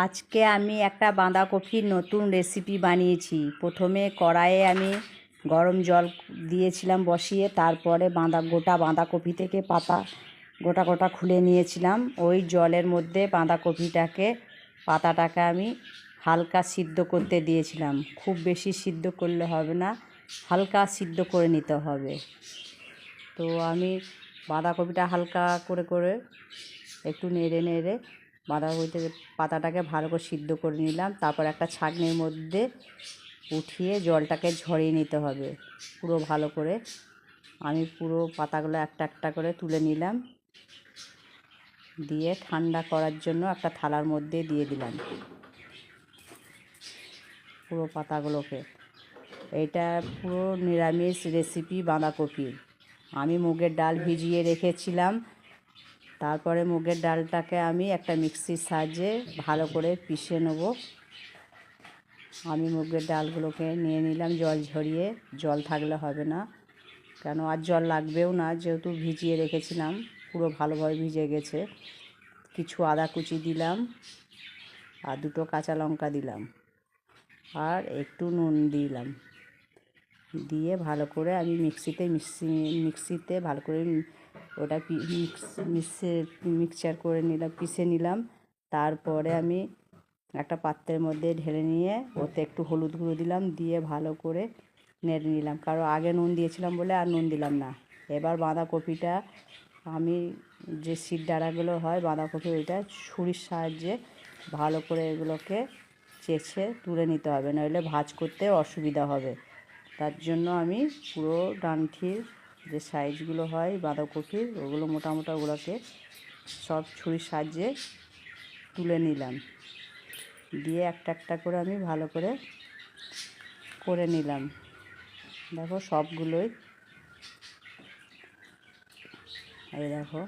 আজকে আমি একটা বাঁধাকপির নতুন রেসিপি বানিয়েছি। প্রথমে কড়াইয়ে আমি গরম জল দিয়েছিলাম বসিয়ে, তারপরে গোটা বাঁধাকপি থেকে পাতা গোটা গোটা খুলে নিয়েছিলাম। ওই জলের মধ্যে পাতাটাকে আমি হালকা সিদ্ধ করতে দিয়েছিলাম। খুব বেশি সিদ্ধ করলে হবে না, হালকা সিদ্ধ করে নিতে হবে। তো আমি বাঁধাকপিটা হালকা করে করে একটু নেড়ে নেড়ে পাতাটাকে ভালো করে সিদ্ধ করে নিলাম। তারপর একটা ছাঁকনির মধ্যে উঠিয়ে জলটাকে ঝরিয়ে নিতে হবে পুরো ভালো করে। আমি পুরো পাতাগুলো একটা একটা করে তুলে নিলাম, দিয়ে ঠান্ডা করার জন্য একটা থালার মধ্যে দিয়ে দিলাম পুরো পাতাগুলোকে। এটা পুরো নিরামিষ রেসিপি বাঁধাকপির। আমি মুগের ডাল ভিজিয়ে রেখেছিলাম, তারপরে মুগের ডালটাকে আমি একটা মিক্সির সাহায্যে ভালো করে পিষে নেব। আমি মুগের ডালগুলোকে নিয়ে নিলাম জল ঝরিয়ে। জল থাকলে হবে না, কেন আর জল লাগবেও না, যেহেতু ভিজিয়ে রেখেছিলাম পুরো ভালোভাবে ভিজে গেছে। কিছু আদা কুচি দিলাম আর দুটো কাঁচা লঙ্কা দিলাম আর একটু নুন দিলাম, দিয়ে ভালো করে আমি মিক্সিতে ভালো করে ওটা মিক্সচার করে নিলাম, পিষে নিলাম। তারপরে আমি একটা পাত্রের মধ্যে ঢেলে নিয়ে ওতে একটু হলুদ গুঁড়ো দিলাম, দিয়ে ভালো করে নেড়ে নিলাম, কারণ আগে নুন দিয়েছিলাম বলে আর নুন দিলাম না। এবার বাঁধাকপিটা আমি যে শিরদাঁড়াগুলো হয় বাঁধাকপি, ওইটা ছুরির সাহায্যে ভালো করে এগুলোকে চেঁচে তুলে নিতে হবে, নইলে ভাজ করতে অসুবিধা হবে। তার জন্য আমি পুরো ডাঁটির যে সাইজগুলো হয় বাঁধাকপির, ওগুলো মোটা মোটা, ওগুলোকে সব ছুরির সাহায্যে তুলে নিলাম, দিয়ে একটা একটা করে আমি ভালো করে করে নিলাম। দেখো সবগুলোই, এই দেখো।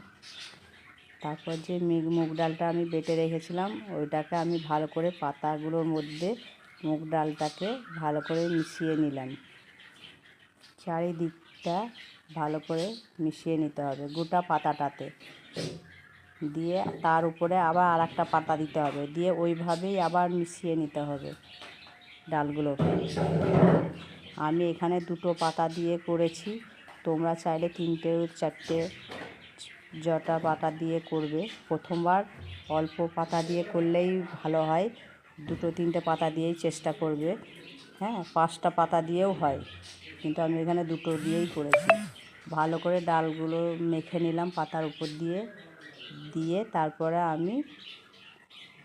তারপর যে মুগ ডালটা আমি বেটে রেখেছিলাম, ওইটাকে আমি ভালো করে পাতাগুলোর মধ্যে মুগ ডালটাকে ভালো করে মিশিয়ে নিলাম। চারিদিকটা ভালো করে মিশিয়ে নিতে হবে গোটা পাতাটাতে, দিয়ে তার উপরে আবার আর একটা পাতা দিতে হবে, দিয়ে ওইভাবেই আবার মিশিয়ে নিতে হবে ডালগুলোকে। আমি এখানে দুটো পাতা দিয়ে করেছি, তোমরা চাইলে 3টে 4টে যটা পাতা দিয়ে করবে। প্রথমবার অল্প পাতা দিয়ে করলেই ভালো হয়, 2-3টে পাতা দিয়েই চেষ্টা করবে। হ্যাঁ, 5টা পাতা দিয়েও হয়, কিন্তু আমি এখানে 2টো দিয়েই করেছি। ভালো করে ডালগুলো মেখে নিলাম পাতার উপর দিয়ে, তারপরে আমি